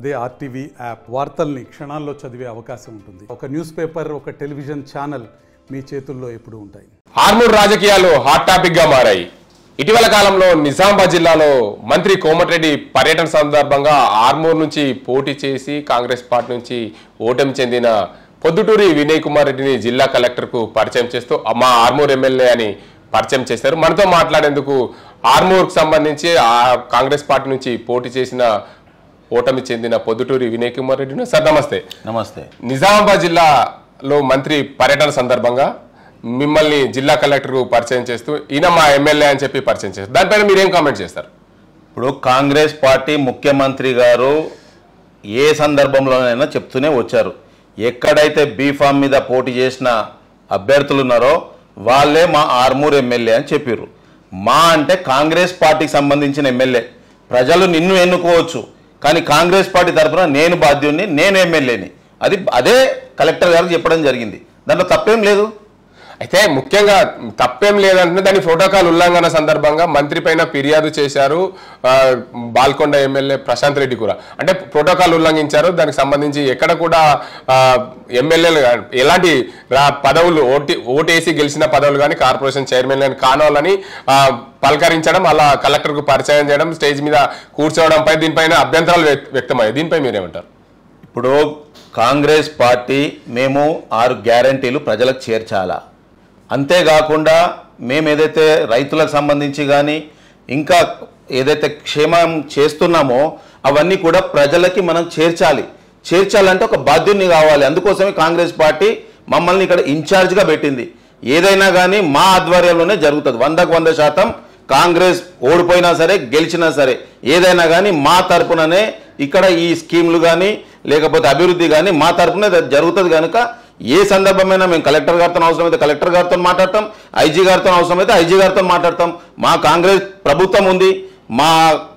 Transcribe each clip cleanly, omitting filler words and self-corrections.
అదే RTV app వార్తల్ని క్షణాల్లో చదివే అవకాశం ఉంటుంది. ఒక న్యూస్ పేపర్, ఒక టెలివిజన్ ఛానల్ మీ చేతుల్లో ఎప్పుడూ ఉంటాయి. ఆర్మూర్ రాజకీయాలు హాట్ టాపిక్ గా మారాయి. ఇటీవల కాలంలో నిజామాబాద్ జిల్లాలో మంత్రి కోమటిరెడ్డి పర్యటన సందర్భంగా ఆర్మూర్ నుంచి పోటీ చేసి కాంగ్రెస్ పార్టీ నుంచి ఓటమి చెందిన పొద్దుటూరి వినయ్ కుమార్ రెడ్డిని జిల్లా కలెక్టర్కు పరిచయం చేస్తూ మా ఆర్మూర్ ఎమ్మెల్యే అని పరిచయం చేశారు. మనతో మాట్లాడేందుకు ఆర్మూర్కు సంబంధించి కాంగ్రెస్ పార్టీ నుంచి పోటీ చేసిన ఓటమి చెందిన పొద్దుటూరి వినయ్ కుమార్ రెడ్డి. సార్ నమస్తే. నమస్తే. నిజామాబాద్ జిల్లాలో మంత్రి పర్యటన సందర్భంగా మిమ్మల్ని జిల్లా కలెక్టర్కు పరిచయం చేస్తూ ఈయన మా ఎమ్మెల్యే అని చెప్పి పరిచయం చేస్తారు. దానిపైన మీరేం కామెంట్ చేస్తారు? ఇప్పుడు కాంగ్రెస్ పార్టీ ముఖ్యమంత్రి గారు ఏ సందర్భంలోనైనా చెప్తూనే వచ్చారు, ఎక్కడైతే బీఫామ్ మీద పోటీ చేసిన అభ్యర్థులు ఉన్నారో వాళ్ళే మా ఆర్మూర్ ఎమ్మెల్యే అని చెప్పారు. మా అంటే కాంగ్రెస్ పార్టీకి సంబంధించిన ఎమ్మెల్యే. ప్రజలు నిన్ను ఎన్నుకోవచ్చు, కానీ కాంగ్రెస్ పార్టీ తరఫున నేను బాధ్యుడిని, నేను ఎమ్మెల్యేని. అదే కలెక్టర్ గారికి చెప్పడం జరిగింది. దాంట్లో తప్పేం లేదు. అయితే ముఖ్యంగా తప్పేం లేదంటే దాని ప్రోటోకాల్ ఉల్లంఘన సందర్భంగా మంత్రి పైన ఫిర్యాదు చేశారు బాల్కొండ ఎమ్మెల్యే ప్రశాంత్ రెడ్డి కూడా. అంటే ప్రోటోకాల్ ఉల్లంఘించారు. దానికి సంబంధించి ఎక్కడ కూడా ఎమ్మెల్యేలు ఎలాంటి పదవులు ఓటేసి గెలిచిన పదవులు కానీ కార్పొరేషన్ చైర్మన్ కానీ కానోళ్ళని పలకరించడం, అలా కలెక్టర్కు పరిచయం చేయడం, స్టేజ్ మీద కూర్చోవడంపై దీనిపైన అభ్యంతరాలు వ్యక్తమయ్యాయి. దీనిపై మీరేమంటారు? ఇప్పుడు కాంగ్రెస్ పార్టీ మేము 6 గ్యారంటీలు ప్రజలకు చేర్చాలా, అంతేకాకుండా మేము ఏదైతే రైతులకు సంబంధించి కానీ ఇంకా ఏదైతే క్షేమం చేస్తున్నామో అవన్నీ కూడా ప్రజలకి మనం చేర్చాలంటే ఒక బాధ్యుని కావాలి. అందుకోసమే కాంగ్రెస్ పార్టీ మమ్మల్ని ఇక్కడ ఇన్ఛార్జ్గా పెట్టింది. ఏదైనా కానీ మా ఆధ్వర్యంలోనే జరుగుతుంది. 100% కాంగ్రెస్ ఓడిపోయినా సరే గెలిచినా సరే ఏదైనా కానీ మా తరపుననే ఇక్కడ ఈ స్కీమ్లు కానీ లేకపోతే అభివృద్ధి కానీ మా తరపునే జరుగుతుంది. కనుక ఏ సందర్భమైనా మేము కలెక్టర్ గారితో అవసరమైతే కలెక్టర్ గారితో మాట్లాడతాం, ఐజీ గారితో అవసరమైతే ఐజీ గారితో మాట్లాడతాం. మా కాంగ్రెస్ ప్రభుత్వం ఉంది, మా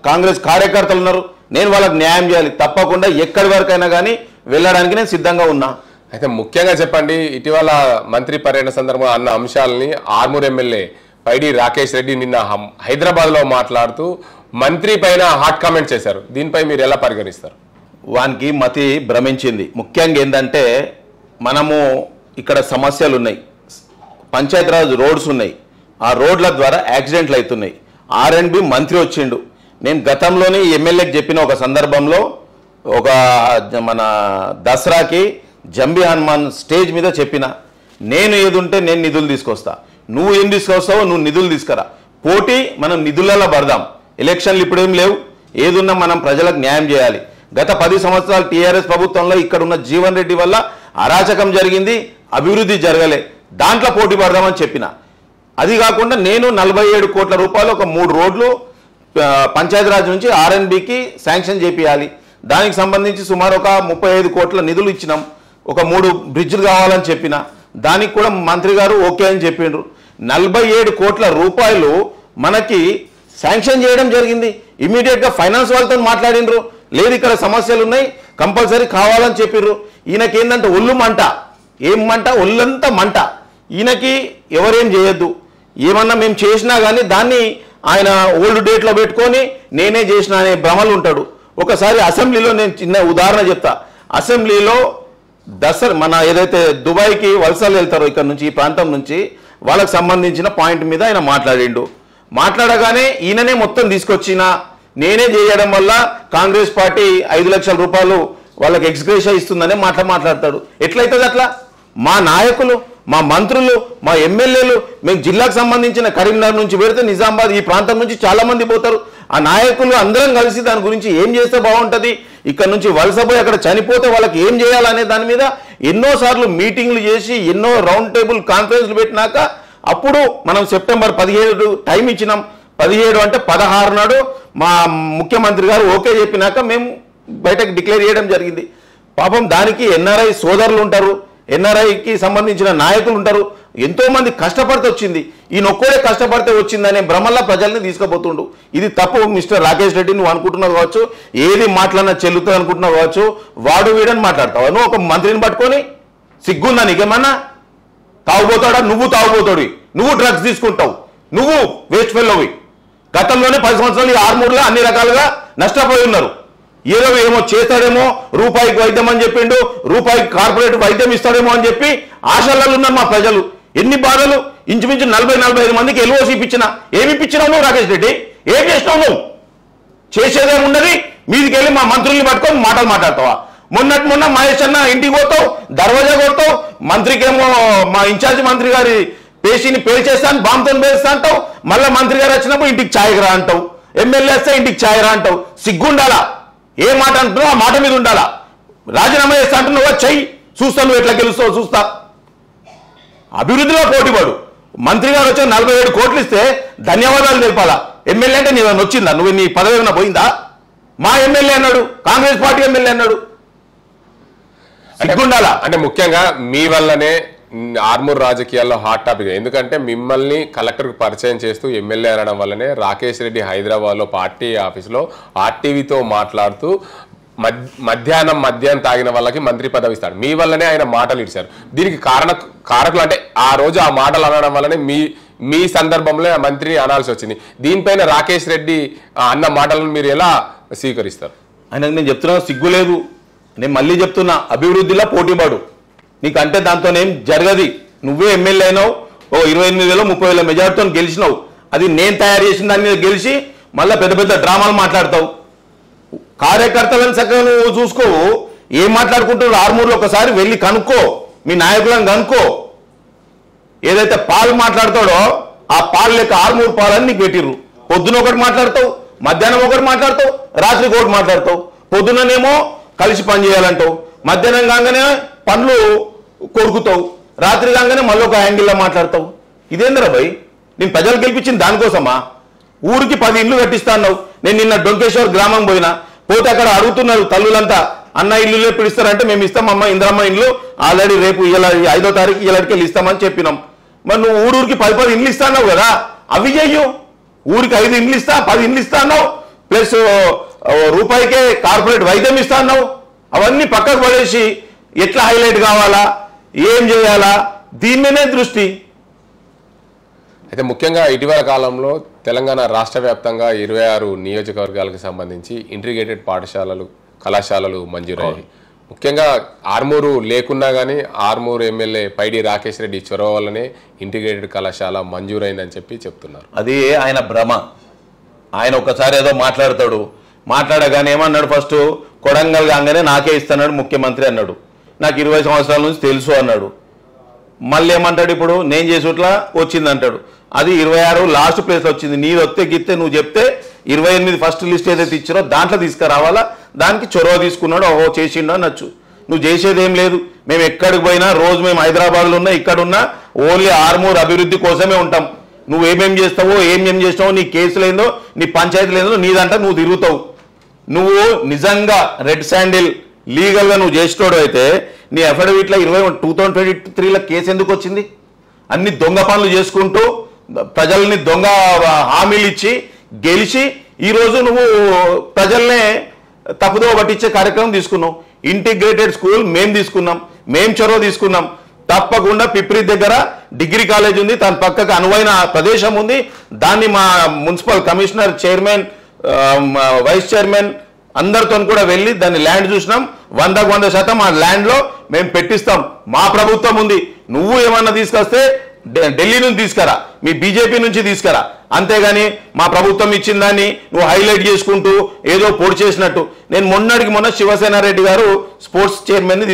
కాంగ్రెస్ కార్యకర్తలు ఉన్నారు, నేను వాళ్ళకి న్యాయం చేయాలి. తప్పకుండా ఎక్కడి వరకైనా కానీ వెళ్ళడానికి నేను సిద్ధంగా ఉన్నా. అయితే ముఖ్యంగా చెప్పండి, ఇటీవల మంత్రి పర్యటన సందర్భంగా అన్న అంశాలని ఆర్మూర్ ఎమ్మెల్యే పైడి రాకేష్ రెడ్డి నిన్న హైదరాబాద్లో మాట్లాడుతూ మంత్రి పైన హాట్ కామెంట్ చేశారు. దీనిపై మీరు ఎలా పరిగణిస్తారు? వానికి మతి భ్రమించింది. ముఖ్యంగా ఏంటంటే మనము ఇక్కడ సమస్యలు ఉన్నాయి, పంచాయతీరాజ్ రోడ్స్ ఉన్నాయి, ఆ రోడ్ల ద్వారా యాక్సిడెంట్లు అవుతున్నాయి. R&B మంత్రి వచ్చిండు. నేను గతంలోనే ఎమ్మెల్యేకి చెప్పిన ఒక సందర్భంలో ఒక మన దసరాకి జంబి హనుమాన్ స్టేజ్ మీద చెప్పిన, నేను ఏది ఉంటే నేను నిధులు తీసుకొస్తా, నువ్వు ఏం తీసుకొస్తావో నువ్వు నిధులు తీసుకురా, పోటీ మనం నిధులలో పడదాం. ఎలక్షన్లు ఇప్పుడేం లేవు, ఏదున్నా మనం ప్రజలకు న్యాయం చేయాలి. గత 10 సంవత్సరాలు టీఆర్ఎస్ ప్రభుత్వంలో ఇక్కడ ఉన్న జీవన్ రెడ్డి వల్ల అరాచకం జరిగింది, అభివృద్ధి జరగలే, దాంట్లో పోటీ పడదామని చెప్పిన. అది కాకుండా నేను 47 కోట్ల రూపాయలు ఒక 3 రోడ్లు పంచాయతీరాజ్ నుంచి R&Bకి శాంక్షన్ చేపియాలి. దానికి సంబంధించి సుమారు ఒక 35 కోట్ల నిధులు ఇచ్చినాం. ఒక 3 బ్రిడ్జ్లు కావాలని చెప్పిన, దానికి కూడా మంత్రి గారు ఓకే అని చెప్పిండ్రు. 47 కోట్ల రూపాయలు మనకి శాంక్షన్ చేయడం జరిగింది. ఇమీడియట్గా ఫైనాన్స్ వాళ్ళతో మాట్లాడినరు, లేదు ఇక్కడ సమస్యలు ఉన్నాయి కంపల్సరీ కావాలని చెప్పిర్రు. ఈయనకి ఏంటంటే ఒళ్ళు మంట, ఏం మంట, ఒళ్ళంతా మంట. ఈయనకి ఎవరేం చేయొద్దు, ఏమన్నా మేము చేసినా కానీ దాన్ని ఆయన ఓల్డ్ డేట్లో పెట్టుకొని నేనే చేసిన అనే భ్రమలు ఉంటాడు. ఒకసారి అసెంబ్లీలో నేను చిన్న ఉదాహరణ చెప్తా. అసెంబ్లీలో మన ఏదైతే దుబాయ్కి వలసలు వెళ్తారో ఇక్కడ నుంచి ఈ ప్రాంతం నుంచి వాళ్ళకి సంబంధించిన పాయింట్ మీద ఆయన మాట్లాడగానే ఈయననే మొత్తం తీసుకొచ్చిన, నేనే చేయడం వల్ల కాంగ్రెస్ పార్టీ 5 లక్షల రూపాయలు వాళ్ళకి ఎక్స్గ్రేషియా ఇస్తుందనే మాట్లాడతాడు. ఎట్లయితుంది అట్లా? మా నాయకులు, మా మంత్రులు, మా ఎమ్మెల్యేలు, మేము జిల్లాకు సంబంధించిన కరీంనగర్ నుంచి పెడితే నిజామాబాద్ ఈ ప్రాంతం నుంచి చాలా మంది పోతారు. ఆ నాయకులు అందరం కలిసి దాని గురించి ఏం చేస్తే బాగుంటుంది, ఇక్కడ నుంచి వలసపోయి అక్కడ చనిపోతే వాళ్ళకి ఏం చేయాలనే దాని మీద ఎన్నోసార్లు మీటింగ్లు చేసి ఎన్నో రౌండ్ టేబుల్ కాన్ఫరెన్స్లు పెట్టినాక అప్పుడు మనం సెప్టెంబర్ 17 టైం ఇచ్చినాం. 17 అంటే 16 నాడు మా ముఖ్యమంత్రి గారు ఓకే చెప్పినాక మేము బయటకు డిక్లేర్ చేయడం జరిగింది. పాపం దానికి NRI సోదరులు ఉంటారు, NRIకి సంబంధించిన నాయకులు ఉంటారు, ఎంతోమంది కష్టపడితే వచ్చింది. ఈయన ఒక్కడే కష్టపడితే వచ్చిందనే భ్రమల్లా ప్రజల్ని తీసుకుపోతుండు. ఇది తప్పు. మిస్టర్ రాకేష్ రెడ్డి, నువ్వు అనుకుంటున్నావు కావచ్చు ఏది మాట్లాడినా చెల్లుతుంది అనుకుంటున్నావు కావచ్చు, వాడు వీడని మాట్లాడతావు. నువ్వు ఒక మంత్రిని పట్టుకొని సిగ్గుందా నీకేమన్నా? తాగుపోతాడా? నువ్వు తాగుపోతాడు, నువ్వు డ్రగ్స్ తీసుకుంటావు, నువ్వు వేస్ట్ ఫెలోవి. గతంలోనే 10 సంవత్సరాలు ఈ ఆర్మూర్లో అన్ని రకాలుగా నష్టపోయి ఉన్నారు. ఏమో చేస్తాడేమో, రూపాయికి వైద్యం అని చెప్పిండు, రూపాయికి కార్పొరేట్ వైద్యం ఇస్తాడేమో అని చెప్పి ఆశలలో ఉన్నారు మా ప్రజలు. ఎన్ని బాధలు. ఇంచుమించు 40-45 మందికి ఎల్ఓసి ఇప్పించిన. ఏమి ఇప్పించినావు నువ్వు రాకేష్ రెడ్డి? ఏం చేసినావు నువ్వు? చేసేదేమున్నది? మీదికి వెళ్ళి మా మంత్రుల్ని పట్టుకొని మాటలు మాట్లాడతావా? మొన్న మహేష్ అన్న ఇంటికి పోతావు, దర్వాజా కొడతావు, మంత్రికేమో మా ఇన్ఛార్జ్ మంత్రి గారి పేషీని పేల్చేస్తాను, బాంబుతో పేలుస్తా అంటావు. మళ్ళీ మంత్రి గారు వచ్చినప్పుడు ఇంటికి ఛాయ్ రా అంటావు, ఎమ్మెల్యే వస్తే ఇంటికి ఛాయ్ రా అంటావు. సిగ్గుండాలా? ఏ మాట అంటున్నావు ఆ మాట మీద ఉండాలా? రాజీనామా చేస్తా అంటున్నావు, చెయ్యి, చూస్తా నువ్వు ఎట్లా గెలుస్తావు చూస్తా. అభివృద్ధిలో పోటీపడు. మంత్రి గారు వచ్చి 47 కోట్లు ఇస్తే ధన్యవాదాలు తెలపాలా? ఎమ్మెల్యే అంటే నీకు వచ్చిందా? నువ్వు నీ పదవి ఏమైనా పోయిందా? మా ఎమ్మెల్యే అన్నాడు, కాంగ్రెస్ పార్టీ ఎమ్మెల్యే అన్నాడు. సిగ్గుండాలా? అంటే ముఖ్యంగా మీ వల్లనే ఆర్మూర్ రాజకీయాల్లో హాట్ టాపిక్. ఎందుకంటే మిమ్మల్ని కలెక్టర్కి పరిచయం చేస్తూ ఎమ్మెల్యే అనడం వల్లనే రాకేష్ రెడ్డి హైదరాబాద్లో పార్టీ ఆఫీస్లో ఆర్టీవీతో మాట్లాడుతూ మద్యాన్ని తాగిన వాళ్ళకి మంత్రి పదవి ఇస్తాడు. మీ వల్లనే ఆయన మాటలు ఇచ్చారు. దీనికి కారకులు అంటే ఆ రోజు ఆ మాటలు అనడం వల్లనే మీ సందర్భంలో మంత్రిని అనాల్సి వచ్చింది. దీనిపైన రాకేష్ రెడ్డి అన్న మాటలను మీరు ఎలా స్వీకరిస్తారు? ఆయనకు నేను చెప్తున్నా, సిగ్గు లేదు. నేను మళ్ళీ చెప్తున్నా, అభివృద్ధిలో పోటీపడు. నీకంటే దాంతోనేం జరగది. నువ్వే ఎమ్మెల్యే అయినావు, 28,000-30,000 మెజార్టీతో గెలిచినావు. అది నేను తయారు చేసిన దాని మీద గెలిచి మళ్ళీ పెద్ద పెద్ద డ్రామాలు మాట్లాడతావు. కార్యకర్తలను చక్కగా నువ్వు చూసుకోవు. ఏం మాట్లాడుకుంటున్నారు ఆర్మూర్లో ఒకసారి వెళ్ళి కనుక్కో, మీ నాయకులను కనుక్కో. ఏదైతే పాలు మాట్లాడతాడో ఆ పాలు లెక్క ఆర్మూర్ పాలని నీకు పెట్టిర్రు. పొద్దున ఒకటి మాట్లాడతావు, మధ్యాహ్నం ఒకటి మాట్లాడతావు, రాత్రికి ఒకటి మాట్లాడతావు. పొద్దుననేమో కలిసి పని చేయాలంటావు, మధ్యాహ్నం కాగానే పనులు కొరుకుతావు, రాత్రి కాగానే మళ్ళీ ఒక యాంగిల్లో మాట్లాడతావు. ఇదేందరా భయ్? నేను ప్రజలు గెలిపించింది దానికోసమా? ఊరికి 10 ఇండ్లు కట్టిస్తా అన్నావు. నేను నిన్న డొంకేశ్వర్ గ్రామం పోతే అక్కడ అడుగుతున్నారు తల్లులంతా, అన్న ఇల్లు ఎప్పుడు ఇస్తారంటే మేము ఇస్తామమ్మ, ఇందిరమ్మ ఇల్లు ఆల్రెడీ రేపు 5వ తారీఖు ఇళ్ళకి ఇస్తామని చెప్పినాం. మరి నువ్వు ఊరికి 10 ఇండ్లు ఇస్తా అన్నావు కదా, అవి చెయ్యు. ఊరికి 5 ఇండ్లు ఇస్తా, 10 ఇండ్లు ఇస్తా అన్నావు, ప్లస్ రూపాయికే కార్పొరేట్ వైద్యం ఇస్తా అన్నావు. అవన్నీ పక్కకు పడేసి ఎట్లా హైలైట్ కావాలా, ఏం చేయాలా, దీనినే దృష్టి. అయితే ముఖ్యంగా ఇటీవల కాలంలో తెలంగాణ రాష్ట్ర వ్యాప్తంగా 26 నియోజకవర్గాలకు సంబంధించి ఇంటిగ్రేటెడ్ కళాశాలలు మంజూరయ్యాయి. ముఖ్యంగా ఆర్మూరు లేకున్నా కానీ ఆర్మూరు ఎమ్మెల్యే పైడి రాకేష్ రెడ్డి చొరవ వల్లనే ఇంటిగ్రేటెడ్ కళాశాల మంజూరైందని చెప్తున్నారు. అది ఆయన భ్రమ. ఆయన ఒకసారి ఏదో మాట్లాడగానే ఏమన్నాడు, ఫస్ట్ కొడంగల్ కాగానే నాకే ఇస్తున్నాడు ముఖ్యమంత్రి అన్నాడు. నాకు 20 సంవత్సరాల నుంచి తెలుసు అన్నాడు. మళ్ళీ ఏమంటాడు, ఇప్పుడు నేను చేసేట్లా వచ్చింది అంటాడు. అది 26 లాస్ట్ ప్లేస్లో వచ్చింది. నీది వస్తే గిస్తే నువ్వు చెప్తే 28 ఫస్ట్ లిస్ట్ ఏదైతే ఇచ్చారో దాంట్లో తీసుకురావాలా. దానికి చొరవ తీసుకున్నాడు, ఓహో చేసిండు అనొచ్చు. నువ్వు చేసేది ఏం లేదు. మేము ఎక్కడికి పోయినా రోజు మేము హైదరాబాద్లో ఉన్నా ఇక్కడున్నా ఓన్లీ ఆర్మూర్ అభివృద్ధి కోసమే ఉంటాం. నువ్వు ఏమేం చేస్తావో ఏం చేస్తావో, నీ కేసులేందో నీ పంచాయతీలేందో నీదంటే నువ్వు తిరుగుతావు. నువ్వు నిజంగా రెడ్ శాండిల్ లీగల్గా నువ్వు చేసేటోడు అయితే నీ అఫిడవిట్లో 2023లో కేసు ఎందుకు వచ్చింది? అన్ని దొంగ పనులు చేసుకుంటూ ప్రజల్ని దొంగ హామీలు ఇచ్చి గెలిచి ఈరోజు నువ్వు ప్రజల్నే తప్పుదో పట్టించే కార్యక్రమం తీసుకున్నావు. ఇంటిగ్రేటెడ్ స్కూల్ మేము తీసుకున్నాం, మేము చొరవ తీసుకున్నాం. తప్పకుండా పిప్రి దగ్గర డిగ్రీ కాలేజ్ ఉంది, దాని పక్కకు అనువైన ప్రదేశం ఉంది. దాన్ని మా municipal commissioner, chairman, vice chairman అందరితో కూడా వెళ్ళి దాన్ని ల్యాండ్ చూసినాం. 100% ఆ ల్యాండ్లో మేము పెట్టిస్తాం. మా ప్రభుత్వం ఉంది. నువ్వు ఏమన్నా తీసుకొస్తే ఢిల్లీ నుంచి తీసుకురా, మీ బీజేపీ నుంచి తీసుకురా. అంతేగాని మా ప్రభుత్వం ఇచ్చిన దాన్ని నువ్వు హైలైట్ చేసుకుంటూ ఏదో పొడి చేసినట్టు. నేను మొన్న శివసేన రెడ్డి గారు స్పోర్ట్స్ చైర్మన్ని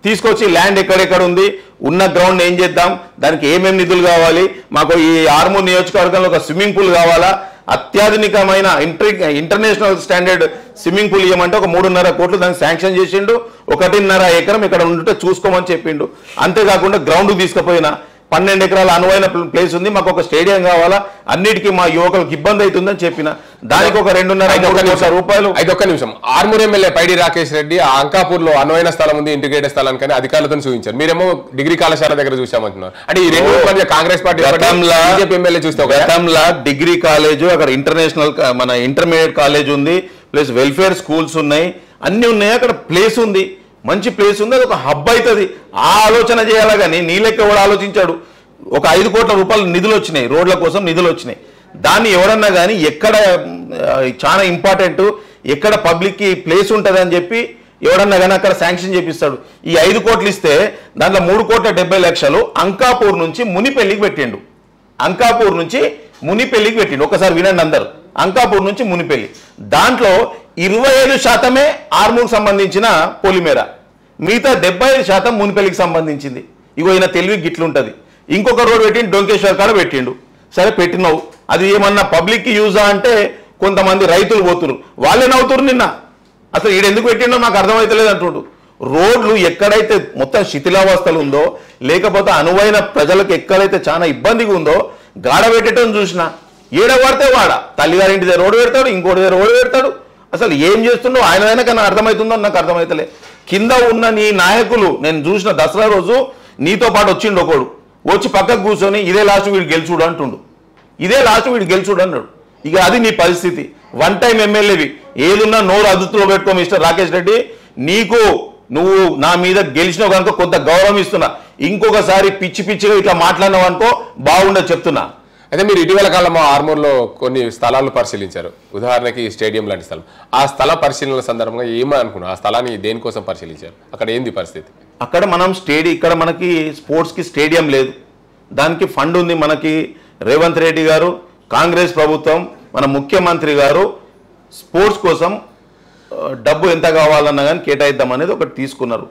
తీసుకొచ్చి ల్యాండ్ ఎక్కడెక్కడ ఉంది, ఉన్న గ్రౌండ్ ఏం చేద్దాం, దానికి ఏమేమి నిధులు కావాలి, మాకు ఈ ఆర్మూర్ నియోజకవర్గంలో ఒక స్విమ్మింగ్ పూల్ కావాలా, అత్యాధునికమైన ఇంటర్నేషనల్ స్టాండర్డ్ స్విమ్మింగ్ పూల్ ఇవ్వమంటే ఒక 3.5 కోట్లు దానికి శాంక్షన్ చేసిండు. 1.5 ఎకరం ఇక్కడ ఉంటే చూసుకోమని చెప్పిండు. అంతేకాకుండా గ్రౌండ్ తీసుకుపోయినా 12 ఎకరాల అనువైన ప్లేస్ ఉంది, మాకు ఒక స్టేడియం కావాలా, అన్నిటికీ మా యువకులకు ఇబ్బంది అవుతుందని చెప్పిన దానికి ఒక 2.5 కోట్ల రూపాయలు. 1 నిమిషం. ఆర్మూర్ ఎమ్మెల్యే పైడి రాకేష్ రెడ్డి అంకాపూర్ లో అనువైన స్థలం ఉంది, ఇంటిగ్రేటెడ్ స్థలం కానీ అధికారులతో చూపించారు. మీరేమో డిగ్రీ కళాశాల దగ్గర చూసామంటున్నారు. అంటే ఈ రెండు మధ్య కాంగ్రెస్ పార్టీ ఎమ్మెల్యే చూస్తే గతంలో డిగ్రీ కాలేజ్, అక్కడ ఇంటర్నేషనల్ మన ఇంటర్మీడియట్ కాలేజ్ ఉంది, ప్లస్ వెల్ఫేర్ స్కూల్స్ ఉన్నాయి, అన్ని ఉన్నాయి. అక్కడ ప్లేస్ ఉంది, మంచి ప్లేస్ ఉంది, అది ఒక హబ్ అవుతుంది. ఆ ఆలోచన చేయాలా కానీ నీ లెక్క ఎవడు ఆలోచించాడు? ఒక 5 కోట్ల రూపాయలు నిధులు వచ్చినాయి, రోడ్ల కోసం నిధులు వచ్చినాయి. దాన్ని ఎవరన్నా కానీ ఎక్కడ చాలా ఇంపార్టెంట్ ఎక్కడ పబ్లిక్కి ప్లేస్ ఉంటుంది అని చెప్పి ఎవడన్నా కానీ అక్కడ శాంక్షన్ చేపిస్తాడు. ఈ 5 కోట్లు ఇస్తే దాంట్లో 3,70,00,000 అంకాపూర్ నుంచి మునిపెల్లికి పెట్టిండు. అంకాపూర్ నుంచి మునిపెల్లికి పెట్టిండు. ఒకసారి వినండి అందరు. అంకాపూర్ నుంచి మునిపెల్లి, దాంట్లో 25% ఆర్మూర్కి సంబంధించిన పొలిమేర, మిగతా 75% మునిపెల్లికి సంబంధించింది. ఇగో ఈయన తెలివి గిట్లుంటుంది. ఇంకొక రోడ్ పెట్టిండు, డొంకేశ్వర్ కాడ పెట్టిండు. సరే పెట్టినావు, అది ఏమన్నా పబ్లిక్కి యూజా అంటే కొంతమంది రైతులు పోతున్నారు, వాళ్ళే నవ్వుతున్నారు. నిన్న అసలు ఈడెందుకు పెట్టిండో నాకు అర్థమవుతలేదు అంటుండు. రోడ్లు ఎక్కడైతే మొత్తం శిథిలావస్థలు ఉందో, లేకపోతే అనువైన ప్రజలకు ఎక్కడైతే చాలా ఇబ్బందిగా ఉందో గాడ పెట్టడం చూసిన, ఏడ పడితే వాడ తల్లిగారింటి దగ్గర రోడ్డు పెడతాడు, ఇంకోటి దగ్గర రోడ్డు పెడతాడు. అసలు ఏం చేస్తుండో ఆయన నాకు అర్థమవుతుందో నాకు అర్థమవుతలే. కింద ఉన్న నీ నాయకులు నేను చూసిన దసరా రోజు నీతో పాటు వచ్చిండు ఒకడు, వచ్చి పక్కకు కూర్చొని ఇదే లాస్ట్ వీడు గెలుచుడు అంటుండు, ఇదే లాస్ట్ వీడు గెలుచుడు అన్నాడు. ఇక అది నీ పరిస్థితి. 1 టైం ఎమ్మెల్యేవి, ఏదున్నా నోరు అదుపులో పెట్టుకో మిస్టర్ రాకేష్ రెడ్డి. నువ్వు నా మీద గెలిచినావు కనుక కొంత గౌరవం ఇస్తున్నా. ఇంకొకసారి పిచ్చి పిచ్చిగా ఇట్లా మాట్లాడినావు అనుకో బాగుండదు చెప్తున్నా. అయితే మీరు ఇటీవల కాలంలో ఆర్మూర్లో కొన్ని స్థలాలు పరిశీలించారు, ఉదాహరణకి స్టేడియం లాంటి స్థలం. ఆ స్థల పరిశీలన సందర్భంగా ఏమనుకున్నారు? ఆ స్థలాన్ని దేనికోసం పరిశీలించారు? అక్కడ ఏంది పరిస్థితి? అక్కడ మనం ఇక్కడ మనకి స్పోర్ట్స్కి స్టేడియం లేదు, దానికి ఫండ్ ఉంది. మనకి రేవంత్ రెడ్డి గారు, కాంగ్రెస్ ప్రభుత్వం, మన ముఖ్యమంత్రి గారు స్పోర్ట్స్ కోసం డబ్బు ఎంత కావాలన్నా కానీ కేటాయిద్దాం అనేది ఒకటి తీసుకున్నారు.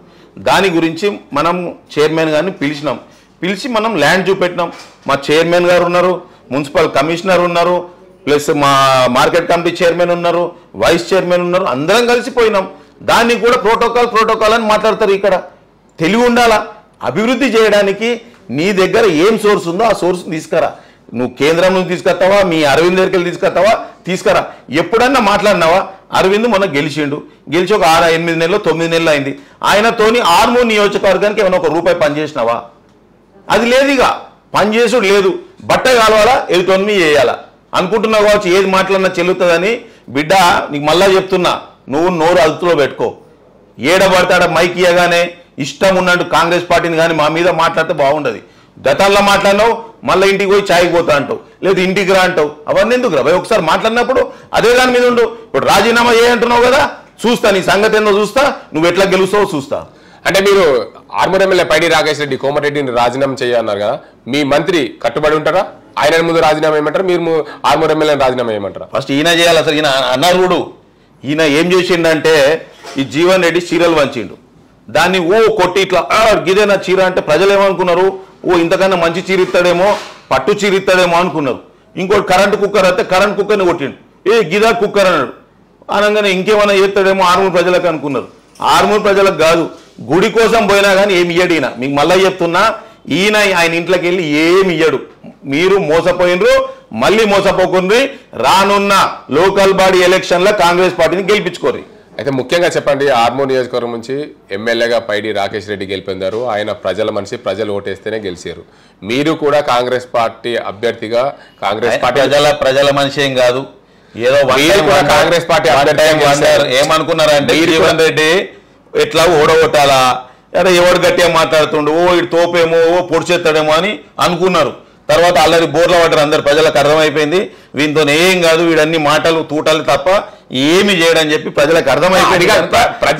దాని గురించి మనం చైర్మన్ గారిని పిలిచి మనం ల్యాండ్ చూపెట్టినాం. మా చైర్మన్ గారు ఉన్నారు, మున్సిపల్ కమిషనర్ ఉన్నారు, ప్లస్ మా మార్కెట్ కమిటీ చైర్మన్ ఉన్నారు, వైస్ చైర్మన్ ఉన్నారు, అందరం కలిసిపోయినాం. దాన్ని కూడా ప్రోటోకాల్ అని మాట్లాడతారు. ఇక్కడ తెలివి ఉండాలా. అభివృద్ధి చేయడానికి నీ దగ్గర ఏం సోర్స్ ఉందో ఆ సోర్స్ తీసుకురా. నువ్వు కేంద్రం నుంచి తీసుకొస్తావా, మీ అరవింద్ దగ్గరికి తీసుకొస్తావా, తీసుకురా. ఎప్పుడన్నా మాట్లాడినావా? అరవింద్ మొన్న గెలిచి ఒక 6-8 నెలలు 9 నెలలు అయింది. ఆయనతోని ఆర్మూర్ నియోజకవర్గానికి ఏమైనా ఒక రూపాయి పనిచేసినావా? అది లేదు. ఇక పనిచేసుడు లేదు. బట్ట కావాలా, ఎదుటోని చేయాలా అనుకుంటున్నావు కావచ్చు. ఏది మాట్లాడినా చెల్లుతుందని. బిడ్డ నీకు మళ్ళా చెప్తున్నా, నువ్వు నోరు అదుపులో పెట్టుకో. ఏడబడతాడ మైక్ ఇయ్యగానే ఇష్టం ఉన్నట్టు కాంగ్రెస్ పార్టీని కానీ మా మీద మాట్లాడితే బాగుండదు. గతంలో మాట్లాడినావు, మళ్ళీ ఇంటికి పోయి ఛాయ్కి పోతా అంటావు, లేదు ఇంటికి రా అంటావు. అవన్నీ ఎందుకు రా? ఒకసారి మాట్లాడినప్పుడు అదే దాని మీద ఉండు. ఇప్పుడు రాజీనామా చేయంటున్నావు కదా, చూస్తా నీ సంగతి ఏందో చూస్తా, నువ్వు ఎట్లా గెలుస్తావో చూస్తా. అంటే మీరు ఆర్మూర్ ఎమ్మెల్యే పైడి రాకేష్ రెడ్డి కోమటిరెడ్డిని రాజీనామా చేయన్నారు కదా, మీ మంత్రి కట్టుబడి ఉంటారా? ఆయన ముందు రాజీనామా ఏమంటారు, మీరు ఆర్మూర్ ఎమ్మెల్యేని రాజీనామా ఏమంటారా? ఫస్ట్ ఈయన చేయాలి. అసలు ఈయన అనర్హుడు. ఈయన ఏం చేసిండంటే ఈ జీవన్ రెడ్డి చీరలు వంచిండు, దాన్ని కొట్టి ఇట్లా గిదేనా చీర అంటే ప్రజలు ఏమనుకున్నారు, ఇంతకన్నా మంచి చీర ఇస్తాడేమో, పట్టు చీర ఇస్తాడేమో అనుకున్నారు. ఇంకోటి కరెంట్ కుక్కర్ అయితే కరెంట్ కుక్కర్ని కొట్టిండు, గిదా కుక్కర్ అన్నాడు. అనగానే ఇంకేమైనా చేస్తాడేమో ఆర్మూర్ ప్రజలకు అనుకున్నారు. ఆర్మూర్ ప్రజలకు కాదు, గుడి కోసం పోయినా కానీ ఏమి ఇయ్యడు ఈయన. మీకు మళ్ళీ చెప్తున్నా, ఆయన ఇంట్లోకి వెళ్ళి ఏమి ఇయ్యడు. మీరు మోసపోయినరు, మళ్ళీ మోసపోకుండ్రి. రానున్న లోకల్ బాడీ ఎలక్షన్లో కాంగ్రెస్ పార్టీని గెలిపించుకోరు. అయితే ముఖ్యంగా చెప్పండి, ఆర్మూర్ నియోజకవర్గం నుంచి ఎమ్మెల్యేగా పైడి రాకేష్ రెడ్డి గెలిపొందారు. ఆయన ప్రజల మనిషి, ప్రజలు ఓటేస్తేనే గెలిచారు. మీరు కూడా కాంగ్రెస్ పార్టీ అభ్యర్థిగా, కాంగ్రెస్ పార్టీ ప్రజల మనిషి ఏం కాదు, ఏదో కాంగ్రెస్ పార్టీ ఏమనుకున్నారంటే జీవన్ రెడ్డి ఎట్లా ఓడగొట్టాలా, అరే ఎవడు గట్టిగా మాట్లాడుతుండు, ఇటు తోపేమో పొడిచేస్తాడేమో అని అనుకున్నారు. తర్వాత ఆల్రెడీ బోర్ల పడ్డారు అందరు. ప్రజలకు అర్థమైపోయింది వీనితో ఏం కాదు, వీడన్ని మాటలు తూటాలు తప్ప ఏమి చేయడని చెప్పి ప్రజలకు అర్థమైపోయింది.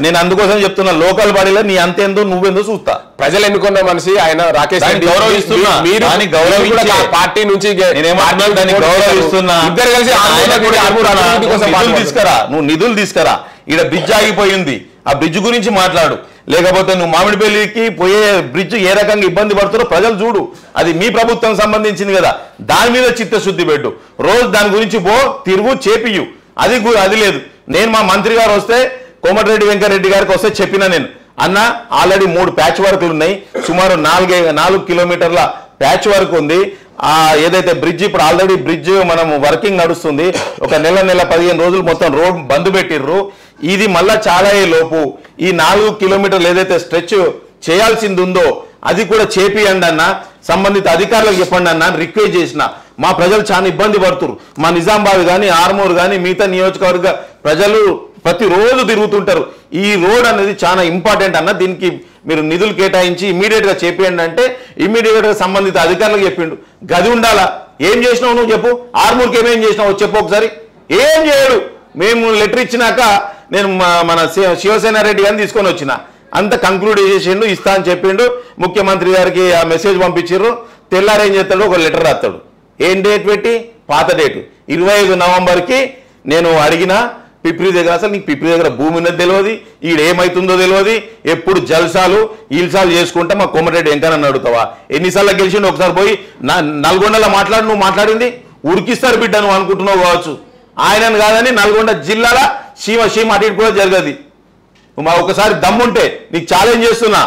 నేను అందుకోసం చెప్తున్నా, లోకల్ బాడీలో నీ అంతేందో నువ్వెందో చూస్తా. ప్రజలు ఎన్నుకున్న మనిషి ఆయన రాకేష్ రెడ్డి గౌరవిస్తున్నా, పార్టీ నుంచి గౌరవిస్తున్నా. ఇద్దరు కలిసి తీసుకురా, నువ్వు నిధులు తీసుకురా. ఈడ బ్రిడ్జ్ ఆగిపోయింది, ఆ బ్రిడ్జ్ గురించి మాట్లాడు. లేకపోతే నువ్వు మామిడిపల్లికి పోయే బ్రిడ్జ్ ఏ రకంగా ఇబ్బంది పడుతారో ప్రజలు చూడు. అది మీ ప్రభుత్వం సంబంధించింది కదా, దాని మీద చిత్తశుద్ధి పెట్టు. రోజు దాని గురించి తిరుగు చేపియు. అది లేదు. నేను మా మంత్రి గారు వస్తే, కోమటిరెడ్డి వెంకరెడ్డి గారికి వస్తే చెప్పిన నేను, అన్న ఆల్రెడీ 3 ప్యాచ్ వర్క్లు ఉన్నాయి, సుమారు 4 కిలోమీటర్ల ప్యాచ్ వర్క్ ఉంది. ఏదైతే బ్రిడ్జ్ ఇప్పుడు ఆల్రెడీ బ్రిడ్జ్ మనం వర్కింగ్ నడుస్తుంది. ఒక నెల 15 రోజులు మొత్తం రోడ్ బంద్ పెట్టిర్రు. ఇది మళ్ళా చాలా లోపు ఈ 4 కిలోమీటర్లు ఏదైతే స్ట్రెచ్ చేయాల్సింది ఉందో అది కూడా చేపియండి అన్న, సంబంధిత అధికారులకు చెప్పండి అన్న రిక్వెస్ట్ చేసిన. మా ప్రజలు చాలా ఇబ్బంది పడుతున్నారు. మా నిజామాబాద్ కానీ, ఆర్మూర్ కానీ, మిగతా నియోజకవర్గ ప్రజలు ప్రతిరోజు తిరుగుతుంటారు. ఈ రోడ్ అనేది చాలా ఇంపార్టెంట్ అన్న, దీనికి మీరు నిధులు కేటాయించి ఇమీడియట్గా చేపియండి అంటే ఇమీడియట్గా సంబంధిత అధికారులకు చెప్పిండు. గది ఉండాలా? ఏం చేసినావు నువ్వు చెప్పు. ఆర్మూర్కి ఏమేం చేసినావు చెప్పు ఒకసారి. ఏం చేయడు. మేము లెటర్ ఇచ్చినాక నేను మన శివసేన రెడ్డి గారిని తీసుకొని వచ్చిన అంత కంక్లూడ్ చేసిండు, ఇస్తా అని చెప్పిండు. ముఖ్యమంత్రి గారికి ఆ మెసేజ్ పంపించారు. తెల్లారు ఏం చేస్తాడు, ఒక లెటర్ రాస్తాడు. ఏం డేట్ పెట్టి, పాత డేటు 25 నవంబర్కి నేను అడిగిన పిప్రి దగ్గర. అసలు నీకు పిప్రి దగ్గర భూమి ఉన్నది తెలియదు, ఈడేమవుతుందో తెలియదు, ఎప్పుడు జల్సాలు ఈల్సాలు చేసుకుంటా మా కోమటిరెడ్డి వెంకన్న అడుగుతావా? ఎన్నిసార్లు గెలిచిండు? ఒకసారి పోయి నల్గొండలో మాట్లాడి నువ్వు మాట్లాడింది ఉరికిస్తారు బిడ్డ నువ్వు అనుకుంటున్నావు కావచ్చు. ఆయనను కాదని నల్గొండ జిల్లాల సీమ అటు కూడా జరగదు. మా ఒకసారి దమ్ముంటే నీకు ఛాలెంజ్ చేస్తున్నా,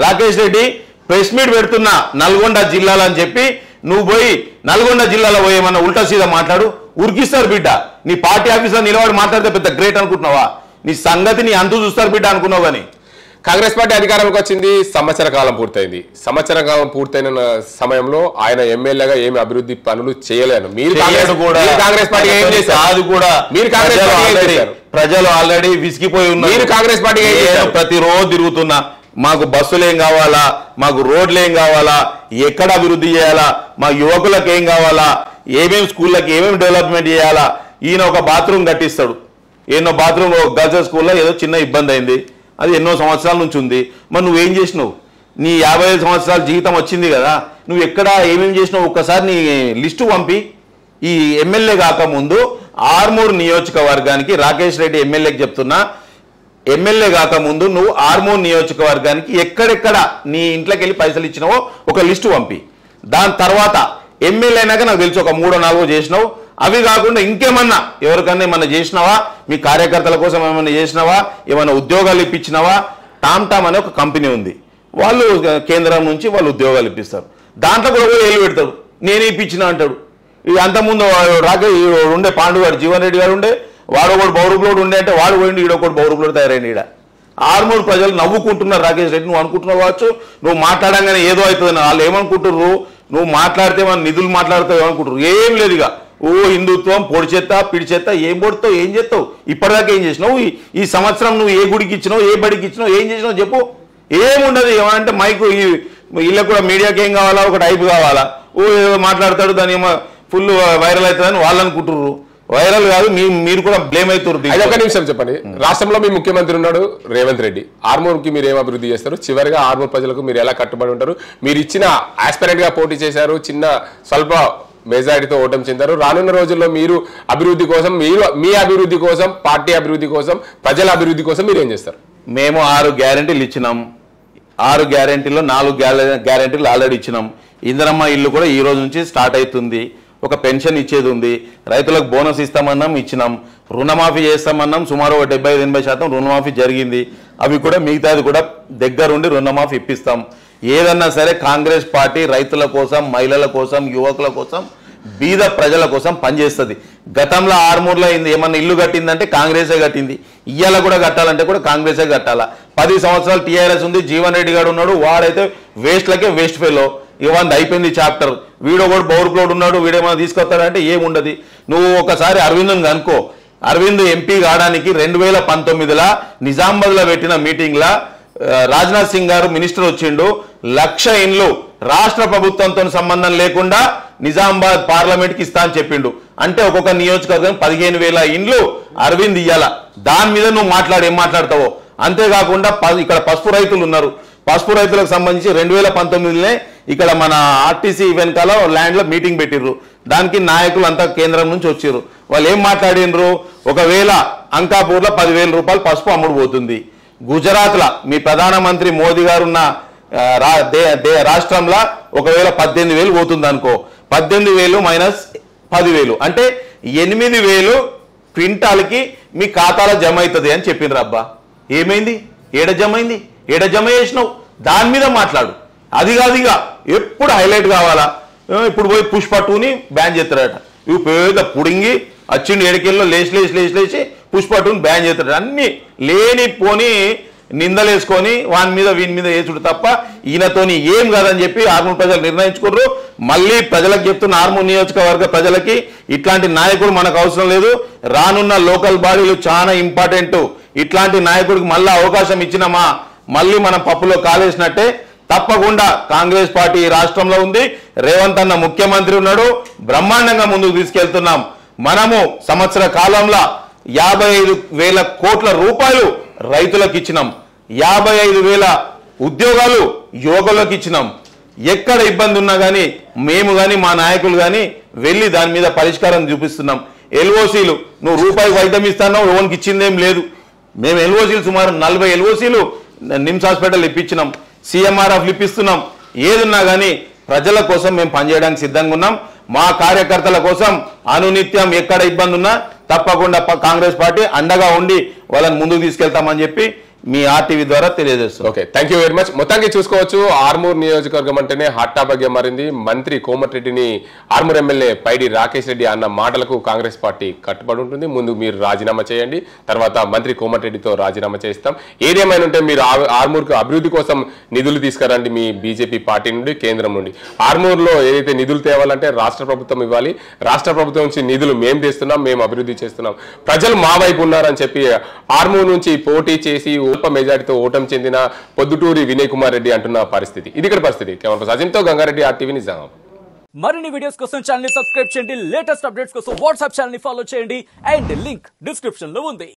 రాకేష్ రెడ్డి ప్రెస్ మీట్ పెడుతున్నా నల్గొండ జిల్లాలో అని చెప్పి నువ్వు పోయి నల్గొండ జిల్లాలో పోయి ఏమన్నా ఉల్టా సీదా మాట్లాడు, ఉరికిస్తారు బిడ్డ. నీ పార్టీ ఆఫీసులో నిలబడి మాట్లాడితే పెద్ద గ్రేట్ అనుకుంటున్నావా? నీ సంగతి నీ అంతు చూస్తారు బిడ్డ అనుకున్నావు. కానీ కాంగ్రెస్ పార్టీ అధికారంలోకి వచ్చింది, సంవత్సర కాలం పూర్తయింది. సంవత్సర కాలం పూర్తయిన సమయంలో ఆయన ఎమ్మెల్యేగా ఏమి అభివృద్ధి పనులు చేయలేను. మీరు కాంగ్రెస్ పార్టీ ఏం చేశారు? అది కూడా మీరు ప్రజలు ఆల్రెడీ విసిగిపోయి ఉన్నారు. మీరు కాంగ్రెస్ పార్టీ ప్రతిరోజు తిరుగుతున్నా, మాకు బస్సులు ఏం కావాలా, మాకు రోడ్లు ఏం కావాలా, ఎక్కడ అభివృద్ధి చేయాలా, మా యువకులకు ఏం కావాలా, ఏమేమి స్కూళ్ళకి ఏమేమి డెవలప్మెంట్ చేయాలా. ఈయన ఒక బాత్రూమ్ కట్టిస్తాడు. ఎన్నో బాత్రూమ్ గర్ల్స్ స్కూల్లో ఏదో చిన్న ఇబ్బంది అయింది, అది ఎన్నో సంవత్సరాల నుంచి ఉంది. మరి నువ్వేం చేసినావు? నీ 55 సంవత్సరాల జీవితం వచ్చింది కదా, నువ్వు ఎక్కడ ఏమేమి చేసినావు ఒక్కసారి నీ లిస్టు పంపి. ఈ ఎమ్మెల్యే కాకముందు ఆర్మూర్ నియోజకవర్గానికి రాకేష్ రెడ్డి ఎమ్మెల్యేకి చెప్తున్నా, ఎమ్మెల్యే కాకముందు నువ్వు ఆర్మూర్ నియోజకవర్గానికి ఎక్కడెక్కడ నీ ఇంట్లోకి వెళ్ళి పైసలు ఇచ్చినావో ఒక లిస్టు పంపి. దాని తర్వాత ఎమ్మెల్యే అయినాక నాకు తెలిసి ఒక 3-4 చేసినావు. అవి కాకుండా ఇంకేమన్నా ఎవరికన్నా ఏమన్నా చేసినావా? మీ కార్యకర్తల కోసం ఏమన్నా చేసినావా? ఏమైనా ఉద్యోగాలు ఇప్పించినావా? టామ్ అనే ఒక కంపెనీ ఉంది, వాళ్ళు కేంద్రం నుంచి వాళ్ళు ఉద్యోగాలు ఇప్పిస్తారు. దాంట్లో కూడా ఏళ్ళు పెడతాడు, నేనే ఇప్పించినా అంటాడు. అంతకుముందు రాకేష్ ఉండే పాండు గారు, జీవన్ రెడ్డి గారు ఉండే, వాడు ఒకటి బౌరుపులోడు ఉండే అంటే వాడు పోయిండు, ఈడొకటి బౌరుపులోడు తయారైంది. ఈడ ఆర్మూర్ ప్రజలు నవ్వుకుంటున్నారు. రాకేష్ రెడ్డి నువ్వు అనుకుంటున్నావు కావచ్చు, నువ్వు మాట్లాడంగానే ఏదో అవుతుంది. వాళ్ళు ఏమనుకుంటున్నారు, నువ్వు మాట్లాడితే మన నిధులు మాట్లాడుతావు ఏమనుకుంటారు? ఏం లేదు. ఇక ఓ హిందుత్వం, పొడి చెత్త పిడి చెత్త, ఏం పొడుతావు, ఏం చేస్తావు? ఇప్పటిదాకా ఏం చేసినావు? ఈ సంవత్సరం నువ్వు ఏ గుడికి ఇచ్చినావు, ఏ బడికి ఇచ్చినావు, ఏం చేసినావు చెప్పు? ఏముండదు. ఏమంటే మైకు వీళ్ళకి కూడా మీడియాకి ఏం కావాలా, ఒక టైప్ కావాలా, ఓ ఏదో మాట్లాడతాడు, దాని ఏమో ఫుల్ వైరల్ అవుతుందని వాళ్ళు అనుకుంటున్నారు. వైరల్ కాదు, మీరు కూడా బ్లేమ్ అవుతారు. ఒక నిమిషం చెప్పండి. రాష్ట్రంలో మీ ముఖ్యమంత్రి ఉన్నాడు రేవంత్ రెడ్డి. ఆర్మూర్కి మీరు ఏం అభివృద్ధి చేస్తారు? చివరిగా ఆర్మూర్ ప్రజలకు మీరు ఎలా కట్టుబడి ఉంటారు? మీరు ఇచ్చిన ఆస్పిరెంట్ గా పోటీ చేశారు, చిన్న స్వల్ప మెజారిటీతో ఓటం చెందారు. రానున్న రోజుల్లో మీరు అభివృద్ధి కోసం, మీ అభివృద్ధి కోసం, పార్టీ అభివృద్ధి కోసం, ప్రజల అభివృద్ధి కోసం మీరు ఏం చేస్తారు? మేము 6 గ్యారెంటీలు ఇచ్చినాం. 6 గ్యారెంటీలో 4 గ్యారెంటీలు ఆల్రెడీ ఇచ్చినాం. ఇందిరమ్మ ఇల్లు కూడా ఈ రోజు నుంచి స్టార్ట్ అవుతుంది. ఒక పెన్షన్ ఇచ్చేది ఉంది, రైతులకు బోనస్ ఇస్తామన్నాం, ఇచ్చినాం. రుణమాఫీ చేస్తామన్నాం, సుమారు 75-80% రుణమాఫీ జరిగింది. అవి కూడా మిగతాది కూడా దగ్గరుండి రుణమాఫీ ఇప్పిస్తాం. ఏదన్నా సరే కాంగ్రెస్ పార్టీ రైతుల కోసం, మహిళల కోసం, యువకుల కోసం, బీద ప్రజల కోసం పనిచేస్తుంది. గతంలో ఆర్మూర్లో ఏమన్నా ఇల్లు కట్టిందంటే కాంగ్రెసే కట్టింది. ఇయ్యాల కూడా కట్టాలంటే కూడా కాంగ్రెసే కట్టాలా. 10 సంవత్సరాలు టీఆర్ఎస్ ఉంది, జీవన్ రెడ్డి గారు ఉన్నాడు, వాడైతే వేస్ట్లకే వేస్ట్ ఫెలో. ఇవ్వండి అయిపోయింది చాప్టర్. వీడో కూడా బౌర్ప్లోడ్ ఉన్నాడు, వీడేమైనా తీసుకొస్తాడంటే ఏముండదు. నువ్వు ఒకసారి అరవింద్ని కనుక్కో. అరవింద్ ఎంపీ కావడానికి 2019లో నిజామాబాద్లో పెట్టిన మీటింగ్లో రాజ్నాథ్ సింగ్ గారు మినిస్టర్ వచ్చిండు. 1,00,000 ఇండ్లు రాష్ట్ర ప్రభుత్వంతో సంబంధం లేకుండా నిజామాబాద్ పార్లమెంట్కి ఇస్తా అని చెప్పిండు. అంటే ఒక్కొక్క నియోజకవర్గం 15,000 ఇండ్లు అరవింద్ ఇయ్యాల. దాని మీద నువ్వు ఏం మాట్లాడతావో. అంతేకాకుండా ఇక్కడ పసుపు రైతులు ఉన్నారు. పసుపు రైతులకు సంబంధించి 2019లోనే ఇక్కడ మన ఆర్టీసీ వెనకాల ల్యాండ్లో మీటింగ్ పెట్టిర్రు. దానికి నాయకులు అంతా కేంద్రం నుంచి వచ్చారు. వాళ్ళు ఏం మాట్లాడినరు? ఒకవేళ అంకాపూర్లో 10,000 రూపాయలు పసుపు అమ్ముడు పోతుంది. గుజరాత్లో మీ ప్రధానమంత్రి మోదీ గారు ఉన్న రాష్ట్రంలో ఒకవేళ 18,000 పోతుంది అనుకో. 18,000 మైనస్ 10,000 అంటే 8,000 క్వింటాల్కి మీ ఖాతాలో జమ అవుతుంది అని చెప్పిండ్రు. అబ్బా ఏమైంది? ఏడ జమ చేసినావు? దాని మీద మాట్లాడు. అది కాదు, ఇక ఎప్పుడు హైలైట్ కావాలా? ఇప్పుడు పోయి పుష్ప 2ని బ్యాన్ చేస్తారట. ఇవి పేద పుడింగి వచ్చిండు ఏడికెళ్ళలో లేచి పుష్ప 2ని బ్యాన్ చేస్తాడు. అన్ని లేని పోని నిందలేసుకొని వీని మీద వేసుడు తప్ప ఈయనతోని ఏం కాదని చెప్పి ఆర్మూర్ ప్రజలు నిర్ణయించుకున్నారు. మళ్ళీ ప్రజలకు చెప్తున్న ఆర్మూర్ నియోజకవర్గ ప్రజలకి ఇట్లాంటి నాయకుడు మనకు అవసరం లేదు. రానున్న లోకల్ బాడీలు చాలా ఇంపార్టెంట్. ఇట్లాంటి నాయకుడికి మళ్ళీ అవకాశం ఇచ్చినామా మళ్ళీ మనం పప్పులో కాలేసినట్టే. తప్పకుండా కాంగ్రెస్ పార్టీ రాష్ట్రంలో ఉంది. రేవంత్ అన్న ముఖ్యమంత్రి ఉన్నాడు. బ్రహ్మాండంగా ముందుకు తీసుకెళ్తున్నాం. మనము సంవత్సర కాలంలో 55,000 కోట్ల రూపాయలు రైతులకు ఇచ్చినాం, 55,000 ఉద్యోగాలు యువకులకు ఇచ్చినాం. ఎక్కడ ఇబ్బంది ఉన్నా కానీ మేము కానీ మా నాయకులు కానీ వెళ్ళి దాని మీద పరిష్కారం చూపిస్తున్నాం. ఎల్ఓసీలు నువ్వు రూపాయికి వైద్యం ఇస్తానో ఎవరికి ఇచ్చిందేం లేదు. మేము ఎల్ఓసీలు సుమారు 40 ఎల్ఓసీలు నిమ్స్ హాస్పిటల్ ఇప్పించినాం, సిఎంఆర్ఎఫ్ ఇప్పిస్తున్నాం. ఏదున్నా కానీ ప్రజల కోసం మేము పనిచేయడానికి సిద్ధంగా ఉన్నాం. మా కార్యకర్తల కోసం అనునిత్యం ఎక్కడ ఇబ్బంది ఉన్నా తప్పకుండా కాంగ్రెస్ పార్టీ అండగా ఉండి వాళ్ళని ముందుకు తీసుకెళ్తామని చెప్పి మీ ఆర్టీవీ ద్వారా తెలియజేస్తుంది. Okay, thank you very much. మొత్తానికి చూసుకోవచ్చు, ఆర్మూర్ నియోజకవర్గం అంటేనే హాట్ టాపిక్ గా మారింది. మంత్రి కోమటిరెడ్డిని ఆర్మూర్ ఎమ్మెల్యే పైడి రాకేష్ రెడ్డి అన్న మాటలకు కాంగ్రెస్ పార్టీ కట్టుబడి ఉంటుంది. ముందు మీరు రాజీనామా చేయండి, తర్వాత మంత్రి కోమటిరెడ్డితో రాజీనామా చేస్తాం. ఏదేమైనా ఉంటే మీరు ఆర్మూర్కు అభివృద్ధి కోసం నిధులు తీసుకురండి మీ బీజేపీ పార్టీ నుండి, కేంద్రం నుండి. ఆర్మూర్లో ఏదైతే నిధులు తేవాలంటే రాష్ట్ర ప్రభుత్వం ఇవ్వాలి. రాష్ట్ర ప్రభుత్వం నుంచి నిధులు మేము తెస్తున్నాం, మేము అభివృద్ధి చేస్తున్నాం, ప్రజలు మా వైపు ఉన్నారని చెప్పి ఆర్మూర్ నుంచి పోటీ చేసి అల్ప మెజారిటీతో ఓటమి చెందిన పొద్దుటూరి వినయ్ కుమార్ రెడ్డి అంటున్న పరిస్థితి. ఇది ఇక్కడ పరిస్థితి. కెమెరా సజిన్తో గంగారెడ్డి, ఆర్టీవీ నిజాం. మరిన్ని వీడియోస్ కోసం ఛానల్ ని సబ్స్క్రైబ్ చేయండి, లేటెస్ట్ అప్డేట్స్ కోసం వాట్సాప్ ఛానల్ ని ఫాలో చేయండి, అండ్ లింక్ డిస్క్రిప్షన్ లో ఉంది.